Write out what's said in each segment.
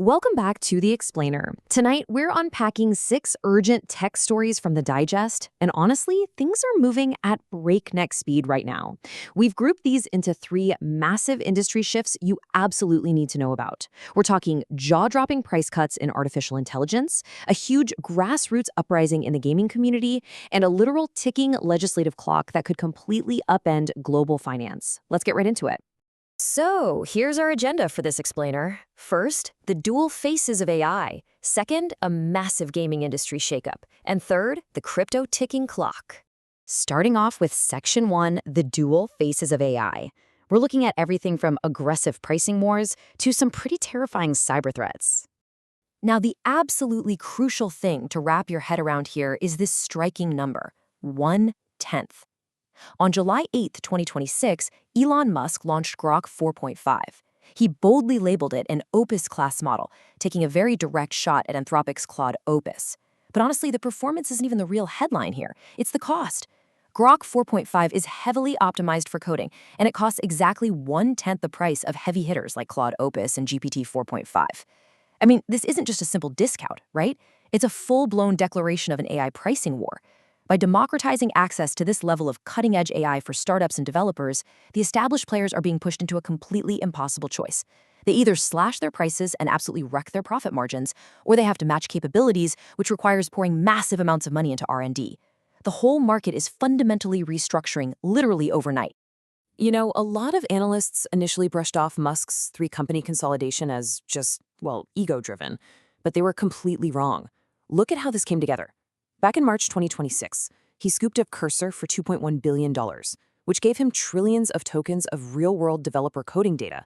Welcome back to The Explainer. Tonight, we're unpacking 6 urgent tech stories from the Digest, and honestly, things are moving at breakneck speed right now. We've grouped these into 3 massive industry shifts you absolutely need to know about. We're talking jaw-dropping price cuts in artificial intelligence, a huge grassroots uprising in the gaming community, and a literal ticking legislative clock that could completely upend global finance. Let's get right into it. So, here's our agenda for this explainer. First, the dual faces of AI. Second, a massive gaming industry shakeup. And third, the crypto ticking clock. Starting off with Section 1, the dual faces of AI. We're looking at everything from aggressive pricing wars to some pretty terrifying cyber threats. Now, the absolutely crucial thing to wrap your head around here is this striking number, 1/10. On July 8, 2026, Elon Musk launched Grok 4.5. He boldly labeled it an Opus-class model, taking a very direct shot at Anthropic's Claude Opus. But honestly, the performance isn't even the real headline here. It's the cost. Grok 4.5 is heavily optimized for coding, and it costs exactly 1/10 the price of heavy hitters like Claude Opus and GPT 4.5. I mean, this isn't just a simple discount, right? It's a full-blown declaration of an AI pricing war. By democratizing access to this level of cutting-edge AI for startups and developers, the established players are being pushed into a completely impossible choice. They either slash their prices and absolutely wreck their profit margins, or they have to match capabilities, which requires pouring massive amounts of money into R&D. The whole market is fundamentally restructuring literally overnight. You know, a lot of analysts initially brushed off Musk's 3-company consolidation as just, well, ego-driven, but they were completely wrong. Look at how this came together. Back in March 2026, he scooped up Cursor for $2.1 billion, which gave him trillions of tokens of real-world developer coding data.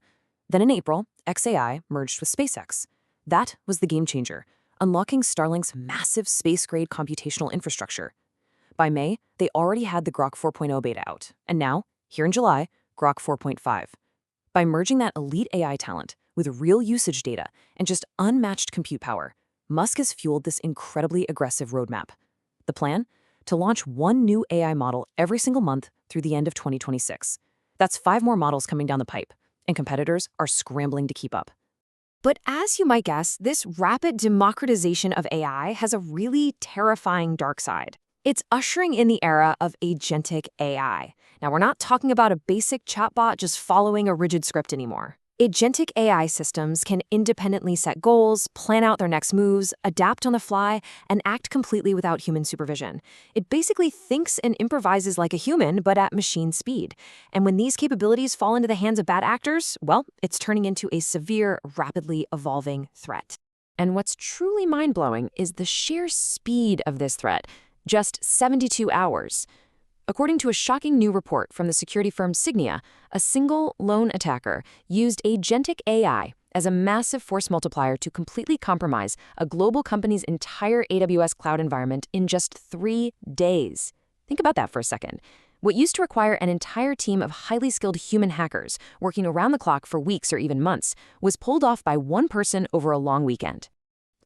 Then in April, xAI merged with SpaceX. That was the game changer, unlocking Starlink's massive space-grade computational infrastructure. By May, they already had the Grok 4.0 beta out, and now, here in July, Grok 4.5. By merging that elite AI talent with real usage data and just unmatched compute power, Musk has fueled this incredibly aggressive roadmap. The plan? To launch 1 new AI model every single month through the end of 2026. That's 5 more models coming down the pipe, and competitors are scrambling to keep up. But as you might guess, this rapid democratization of AI has a really terrifying dark side. It's ushering in the era of agentic AI. Now, we're not talking about a basic chatbot just following a rigid script anymore. Agentic AI systems can independently set goals, plan out their next moves, adapt on the fly, and act completely without human supervision. It basically thinks and improvises like a human, but at machine speed. And when these capabilities fall into the hands of bad actors, well, it's turning into a severe, rapidly evolving threat. And what's truly mind-blowing is the sheer speed of this threat. Just 72 hours. According to a shocking new report from the security firm Signia, a single lone attacker used agentic AI as a massive force multiplier to completely compromise a global company's entire AWS cloud environment in just 3 days. Think about that for a second. What used to require an entire team of highly skilled human hackers working around the clock for weeks or even months was pulled off by one person over a long weekend.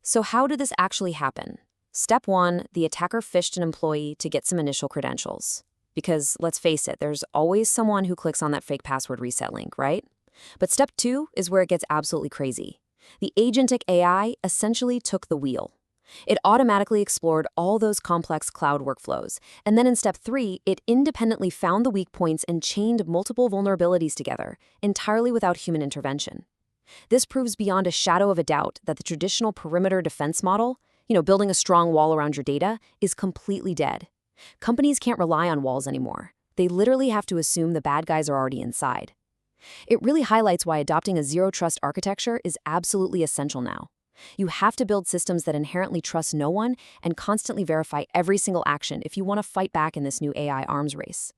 So how did this actually happen? Step 1, the attacker phished an employee to get some initial credentials. Because, let's face it, there's always someone who clicks on that fake password reset link, right? But step 2 is where it gets absolutely crazy. The agentic AI essentially took the wheel. It automatically explored all those complex cloud workflows, and then in step 3, it independently found the weak points and chained multiple vulnerabilities together, entirely without human intervention. This proves beyond a shadow of a doubt that the traditional perimeter defense model, building a strong wall around your data, is completely dead. Companies can't rely on walls anymore. They literally have to assume the bad guys are already inside. It really highlights why adopting a zero-trust architecture is absolutely essential now. You have to build systems that inherently trust no one and constantly verify every single action if you want to fight back in this new AI arms race.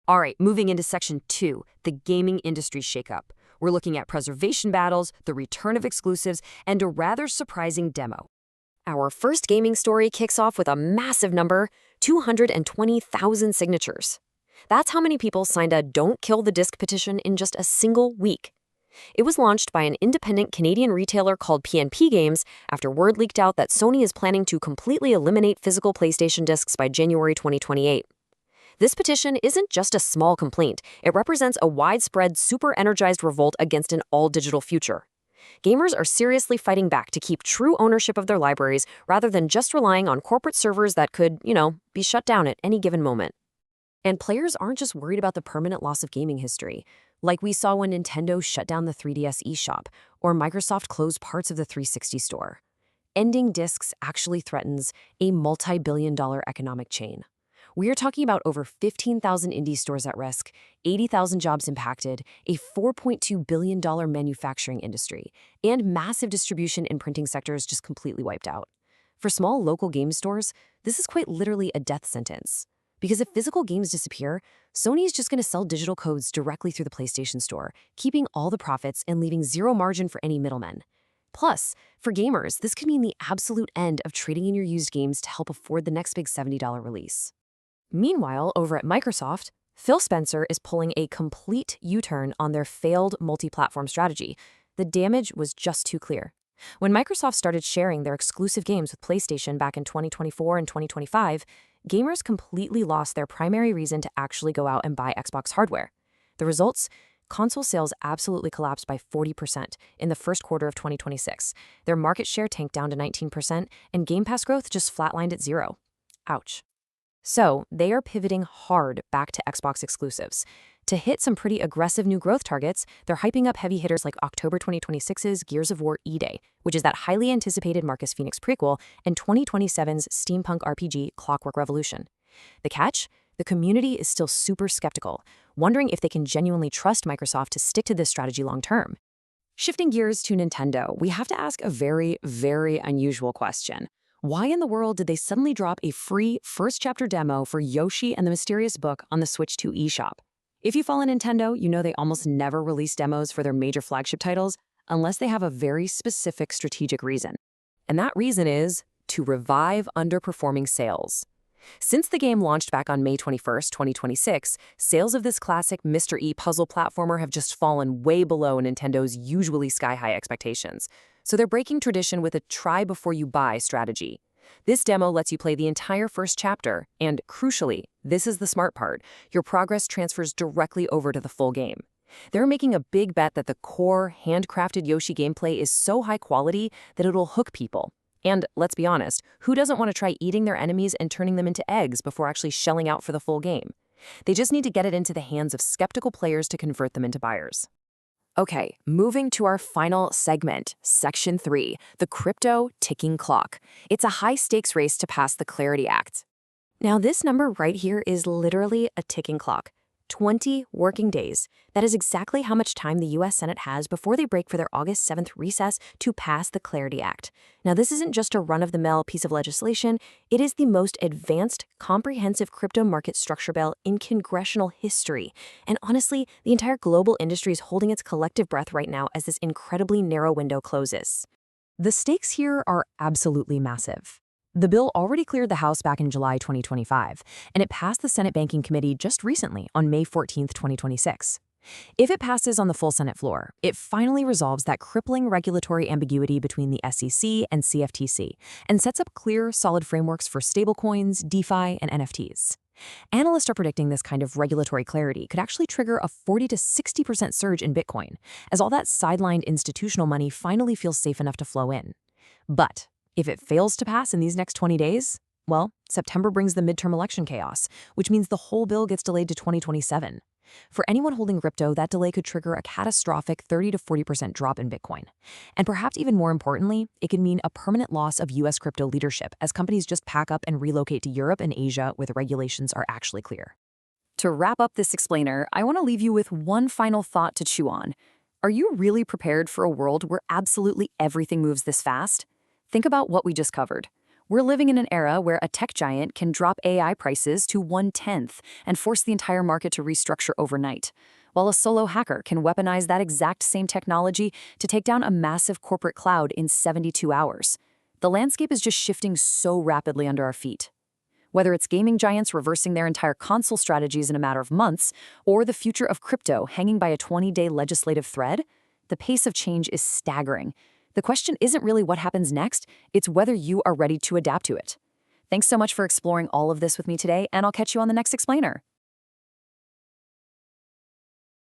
All right, moving into Section 2, the gaming industry shakeup. We're looking at preservation battles, the return of exclusives, and a rather surprising demo. Our first gaming story kicks off with a massive number, 220,000 signatures. That's how many people signed a Don't Kill the Disc petition in just a single week. It was launched by an independent Canadian retailer called PNP Games after word leaked out that Sony is planning to completely eliminate physical PlayStation discs by January 2028. This petition isn't just a small complaint. It represents a widespread, super-energized revolt against an all-digital future. Gamers are seriously fighting back to keep true ownership of their libraries rather than just relying on corporate servers that could, be shut down at any given moment. And players aren't just worried about the permanent loss of gaming history, like we saw when Nintendo shut down the 3DS eShop or Microsoft closed parts of the 360 store. Ending discs actually threatens a multi-billion-dollar economic chain. We are talking about over 15,000 indie stores at risk, 80,000 jobs impacted, a $4.2 billion manufacturing industry, and massive distribution and printing sectors just completely wiped out. For small local game stores, this is quite literally a death sentence. Because if physical games disappear, Sony is just going to sell digital codes directly through the PlayStation Store, keeping all the profits and leaving zero margin for any middlemen. Plus, for gamers, this could mean the absolute end of trading in your used games to help afford the next big $70 release. Meanwhile, over at Microsoft, Phil Spencer is pulling a complete U-turn on their failed multi-platform strategy. The damage was just too clear. When Microsoft started sharing their exclusive games with PlayStation back in 2024 and 2025, gamers completely lost their primary reason to actually go out and buy Xbox hardware. The results? Console sales absolutely collapsed by 40% in the first quarter of 2026. Their market share tanked down to 19%, and Game Pass growth just flatlined at 0. Ouch. So, they are pivoting hard back to Xbox exclusives. To hit some pretty aggressive new growth targets, they're hyping up heavy hitters like October 2026's Gears of War E-Day, which is that highly anticipated Marcus Phoenix prequel, and 2027's steampunk RPG Clockwork Revolution. The catch? The community is still super skeptical, wondering if they can genuinely trust Microsoft to stick to this strategy long term. Shifting gears to Nintendo, we have to ask a very, very unusual question. Why in the world did they suddenly drop a free first chapter demo for Yoshi and the Mysterious Book on the Switch 2 eShop? If you follow Nintendo, you know they almost never release demos for their major flagship titles unless they have a very specific strategic reason. And that reason is to revive underperforming sales. Since the game launched back on May 21st, 2026, sales of this classic Mr. E puzzle platformer have just fallen way below Nintendo's usually sky-high expectations. So they're breaking tradition with a try-before-you-buy strategy. This demo lets you play the entire first chapter, and crucially, this is the smart part, your progress transfers directly over to the full game. They're making a big bet that the core, handcrafted Yoshi gameplay is so high quality that it'll hook people. And let's be honest, who doesn't want to try eating their enemies and turning them into eggs before actually shelling out for the full game? They just need to get it into the hands of skeptical players to convert them into buyers. Okay, moving to our final segment, Section 3, the crypto ticking clock. It's a high-stakes race to pass the Clarity Act. Now, this number right here is literally a ticking clock. 20 working days. That is exactly how much time the U.S. Senate has before they break for their August 7th recess to pass the Clarity Act. Now, this isn't just a run-of-the-mill piece of legislation. It is the most advanced, comprehensive crypto market structure bill in congressional history. And honestly, the entire global industry is holding its collective breath right now as this incredibly narrow window closes. The stakes here are absolutely massive. The bill already cleared the House back in July 2025, and it passed the Senate Banking Committee just recently on May 14, 2026. If it passes on the full Senate floor, it finally resolves that crippling regulatory ambiguity between the SEC and CFTC and sets up clear, solid frameworks for stablecoins, DeFi, and NFTs. Analysts are predicting this kind of regulatory clarity could actually trigger a 40 to 60% surge in Bitcoin, as all that sidelined institutional money finally feels safe enough to flow in. But if it fails to pass in these next 20 days, well, September brings the midterm election chaos, which means the whole bill gets delayed to 2027. For anyone holding crypto, that delay could trigger a catastrophic 30 to 40% drop in Bitcoin. And perhaps even more importantly, it could mean a permanent loss of U.S. crypto leadership as companies just pack up and relocate to Europe and Asia where the regulations are actually clear. To wrap up this explainer, I want to leave you with one final thought to chew on. Are you really prepared for a world where absolutely everything moves this fast? Think about what we just covered. We're living in an era where a tech giant can drop AI prices to 1/10 and force the entire market to restructure overnight, while a solo hacker can weaponize that exact same technology to take down a massive corporate cloud in 72 hours. The landscape is just shifting so rapidly under our feet. Whether it's gaming giants reversing their entire console strategies in a matter of months, or the future of crypto hanging by a 20-day legislative thread, the pace of change is staggering. The question isn't really what happens next, it's whether you are ready to adapt to it. Thanks so much for exploring all of this with me today, and I'll catch you on the next explainer.